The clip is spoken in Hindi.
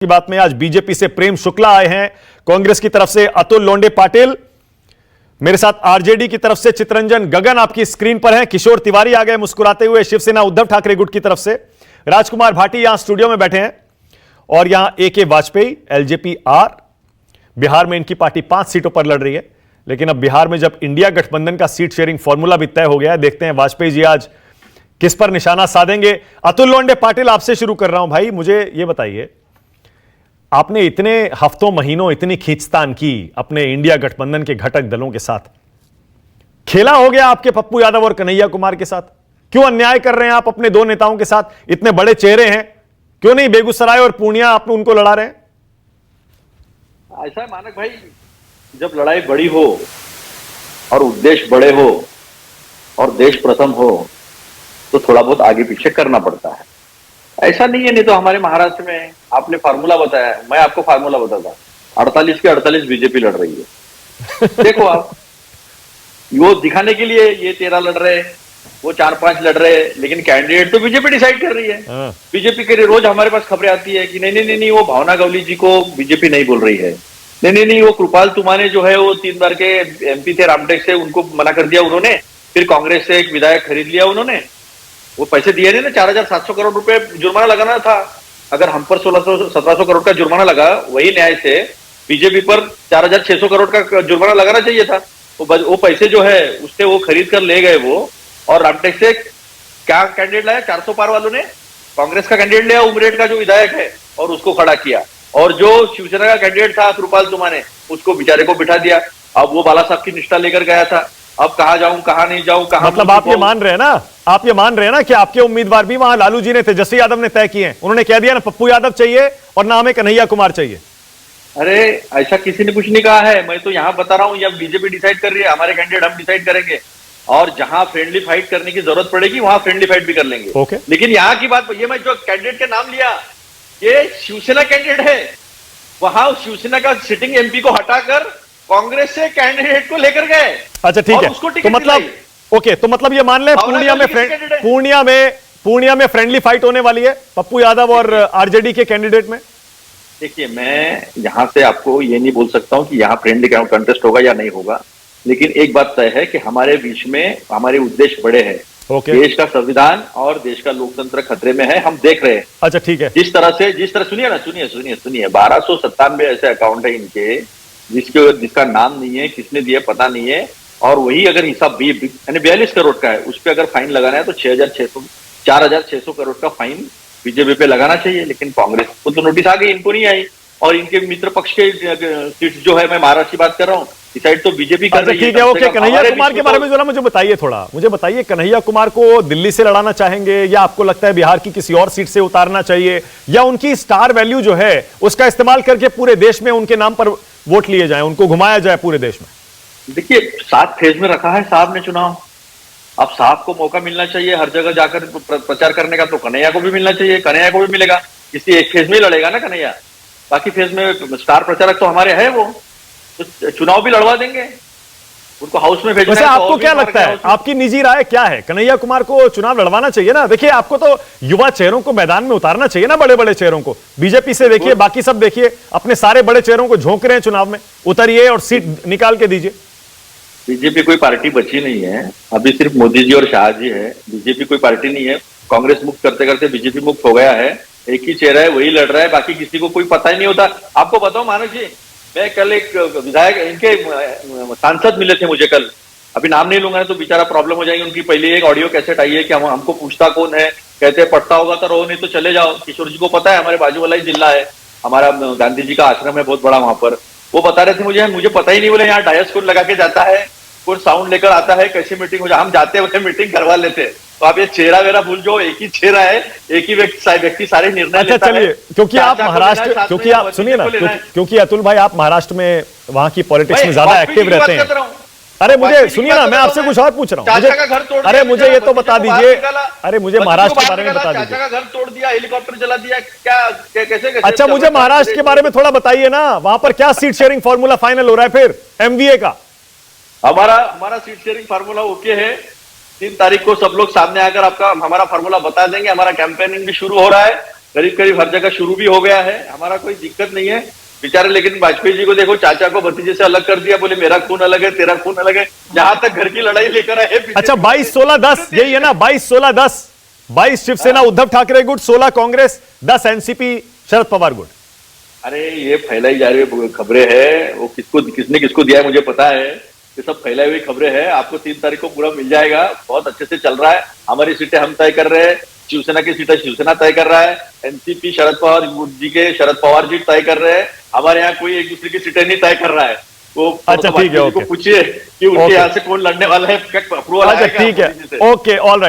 की बात में आज बीजेपी से प्रेम शुक्ला आए हैं, कांग्रेस की तरफ से अतुल लोंडे पाटिल, मेरे साथ आरजेडी की तरफ से चितरंजन गगन आपकी स्क्रीन पर हैं, किशोर तिवारी आ गए मुस्कुराते हुए शिवसेना उद्धव ठाकरे गुट की तरफ से, राजकुमार भाटी यहां स्टूडियो में बैठे हैं और यहां A K. Vajpayee LJP R. Bihar में इनकी पार्टी 5 सीटों पर लड़ रही है, लेकिन अब बिहार में जब इंडिया गठबंधन का सीट शेयरिंग फॉर्मूला भी तय हो गया है, देखते हैं वाजपेयी जी आज किस पर निशाना साधेंगे। अतुल लोंडे पाटिल आपसे शुरू कर रहा हूं भाई, मुझे यह बताइए, आपने इतने हफ्तों महीनों इतनी खींचतान की अपने इंडिया गठबंधन के घटक दलों के साथ, खेला हो गया आपके पप्पू यादव और कन्हैया कुमार के साथ, क्यों अन्याय कर रहे हैं आप अपने दो नेताओं के साथ? इतने बड़े चेहरे हैं, क्यों नहीं बेगूसराय और पूर्णिया आप उनको लड़ा रहे हैं? ऐसा है मानक भाई, जब लड़ाई बड़ी हो और उद्देश्य बड़े हो और देश प्रथम हो तो थोड़ा बहुत आगे पीछे करना पड़ता है। ऐसा नहीं है, नहीं तो हमारे महाराष्ट्र में आपने फार्मूला बताया, मैं आपको फार्मूला बताता, 48 के 48 बीजेपी लड़ रही है। देखो आप, वो दिखाने के लिए ये 13 लड़ रहे, वो 4-5 लड़ रहे, लेकिन कैंडिडेट तो बीजेपी डिसाइड कर रही है। बीजेपी के लिए रोज हमारे पास खबरें आती है कि नहीं नहीं नहीं नहीं, वो भावना गवली जी को बीजेपी नहीं बोल रही है, नहीं नहीं नहीं, वो कृपाल तुमाने जो है वो 3 बार के एमपी थे रामटेक से, उनको मना कर दिया उन्होंने, फिर कांग्रेस से एक विधायक खरीद लिया उन्होंने, वो पैसे दिए नहीं ना, 4700 करोड़ रुपए जुर्माना लगाना था। अगर हम पर 1600-1700 करोड़ का जुर्माना लगा, वही न्याय से बीजेपी पर 4600 करोड़ का जुर्माना लगाना चाहिए था। वो पैसे जो है उससे वो खरीद कर ले गए वो, और रामटेक से क्या कैंडिडेट लाया, 400 पार वालों ने कांग्रेस का कैंडिडेट लिया, उमरेड का जो विधायक है, और उसको खड़ा किया, और जो शिवसेना का कैंडिडेट था कृपाल तुमाने, उसको बेचारे को बिठा दिया। अब वो बाला साहब की निष्ठा लेकर गया था, अब कहां जाऊं कहां नहीं जाऊं, कहां, मतलब आप ये मान रहे हैं ना, आप ये मान रहे हैं ना कि आपके उम्मीदवार भी वहां लालू जी ने, तेजस्वी यादव ने तय किए हैं, उन्होंने कह दिया ना पप्पू यादव चाहिए और ना हमें कन्हैया कुमार चाहिए। अरे ऐसा किसी ने कुछ नहीं कहा है, मैं तो यहाँ बता रहा हूँ, या बीजेपी डिसाइड कर रही है, हमारे कैंडिडेट हम डिसाइड करेंगे, और जहां फ्रेंडली फाइट करने की जरूरत पड़ेगी वहां फ्रेंडली फाइट भी कर लेंगे। लेकिन यहाँ की बात, ये मैं जो कैंडिडेट का नाम लिया, ये शिवसेना कैंडिडेट है, वहां शिवसेना का सिटिंग एमपी को हटाकर कांग्रेस से कैंडिडेट को लेकर गए। अच्छा ठीक है, तो मतलब ओके, तो मतलब ये मान लें पूर्णिया में फ्रेंडली फाइट होने वाली है पप्पू यादव और आरजेडी के कैंडिडेट में। देखिए, मैं यहां से आपको ये नहीं बोल सकता हूं कि यहाँ फ्रेंडली कंटेस्ट होगा या नहीं होगा, लेकिन एक बात तय है कि हमारे बीच में हमारे उद्देश्य बड़े हैं। देश का संविधान और देश का लोकतंत्र खतरे में है, हम देख रहे हैं। अच्छा ठीक है, जिस तरह सुनिए ना, सुनिए 1297 ऐसे अकाउंट है इनके, जिसका नाम नहीं है, किसने दिया पता नहीं है, और वही अगर हिसाब यानी 42 करोड़ का है, उस पर अगर फाइन लगाना है तो 4600 करोड़ का फाइन बीजेपी पे लगाना चाहिए। लेकिन कांग्रेस को तो नोटिस आ गई, इनको नहीं आई, और इनके मित्र पक्ष के सीट्स जो है, मैं महाराष्ट्र की बात कर रहा हूँ, डिसाइड तो बीजेपी कर रही है। ठीक है, ओके, कन्हैया कुमार के बारे में जरा मुझे बताइए, मुझे बताइए, कन्हैया कुमार को दिल्ली से लड़ाना चाहेंगे या आपको लगता है बिहार की किसी और सीट से उतारना चाहिए, या उनकी स्टार वैल्यू जो है उसका इस्तेमाल करके पूरे देश में उनके नाम पर वोट लिए जाए, उनको घुमाया जाए पूरे देश में? देखिए, 7 फेज में रखा है साहब ने चुनाव, अब साहब को मौका मिलना चाहिए हर जगह जाकर प्रचार करने का, तो कन्हैया को भी मिलना चाहिए, कन्हैया को भी मिलेगा। किसी एक फेज में लड़ेगा ना कन्हैया, बाकी फेज में स्टार प्रचारक तो हमारे हैं, वो तो चुनाव भी लड़वा देंगे, उनको हाउस में भेजना है। आपको क्या लगता है, आपकी निजी राय क्या है, कन्हैया कुमार को चुनाव लड़वाना चाहिए ना? देखिए, आपको तो युवा चेहरों को मैदान में उतारना चाहिए ना, बड़े बड़े चेहरों को। बीजेपी से देखिए, बाकी सब देखिए, अपने सारे बड़े चेहरों को झोंक रहे हैं चुनाव में, उतरिए और सीट निकाल के दीजिए। बीजेपी कोई पार्टी बची नहीं है, अभी सिर्फ मोदी जी और शाह जी है, बीजेपी कोई पार्टी नहीं है। कांग्रेस मुक्त करते करते बीजेपी मुक्त हो गया है, एक ही चेहरा है, वही लड़ रहा है, बाकी किसी को कोई पता ही नहीं होता। आपको बताओ मानक जी, मैं कल एक विधायक, इनके सांसद मिले थे मुझे कल, अभी नाम नहीं लूंगा तो बेचारा प्रॉब्लम हो जाएगी। उनकी पहले एक ऑडियो कैसेट आई है कि हमको पूछता कौन है, कहते हैं पढ़ता होगा तो रहो, नहीं तो चले जाओ। किशोर जी को पता है, हमारे बाजू वाला ही जिला है, हमारा गांधी जी का आश्रम है बहुत बड़ा वहां पर। वो बता रहे थे मुझे पता ही नहीं, बोले यहाँ डायस कौन लगा के जाता है, कौन साउंड लेकर आता है, कैसी मीटिंग हो जाए, हम जाते हुए मीटिंग करवा लेते। तो आप ये चेहरा वेरा भूल जाओ, एक ही चेहरा है, एक ही व्यक्ति सारे निर्णय लेता है। चलिए, क्योंकि आप महाराष्ट्र, क्योंकि आप सुनिए ना, क्योंकि अतुल भाई आप महाराष्ट्र में वहां की पॉलिटिक्स में ज्यादा एक्टिव रहते हैं। अरे मुझे सुनिए ना, मैं आपसे कुछ और पूछ रहा हूँ, अरे मुझे ये तो बता दीजिए, अरे मुझे महाराष्ट्र के बारे में बता दीजिए। चाचा का घर तोड़ दिया, हेलीकॉप्टर जला दिया, क्या कैसे? अच्छा, मुझे महाराष्ट्र के बारे में थोड़ा बताइए ना, वहां पर क्या सीट शेयरिंग फॉर्मूला फाइनल हो रहा है फिर एमवीए का? हमारा सीट शेयरिंग फार्मूला ओके है, 3 तारीख को सब लोग सामने आकर हमारा फार्मूला बता देंगे। हमारा कैंपेनिंग भी शुरू हो रहा है, करीब करीब हर जगह शुरू भी हो गया है, हमारा कोई दिक्कत नहीं है बेचारे। लेकिन वाजपेयी जी को देखो, चाचा को भतीजे से अलग कर दिया, बोले मेरा खून अलग है, तेरा खून अलग है। जहां तक घर की लड़ाई लेकर आए। अच्छा 22-16-10 यही है ना, 22-16-10, 22 शिवसेना उद्धव ठाकरे गुट, 16 कांग्रेस, 10 एनसीपी शरद पवार गुट। अरे ये फैलाई जा रही खबरें है, वो किसने किसको दिया है मुझे पता है, ये सब फैलाई हुई खबरें हैं। आपको 3 तारीख को पूरा मिल जाएगा, बहुत अच्छे से चल रहा है। हमारी सीटें हम तय कर रहे हैं, शिवसेना की सीटें शिवसेना तय कर रहा है, एनसीपी शरद पवार जी के शरद पवार जी तय कर रहे हैं। हमारे यहाँ कोई एक दूसरे की सीटें नहीं तय कर रहा है। वो अच्छा ठीक है, ओके, पूछिए कि उनके यहाँ से कौन लड़ने वाला है, अप्रूवल अच्छा ठीक है, ओके, ऑल राइट।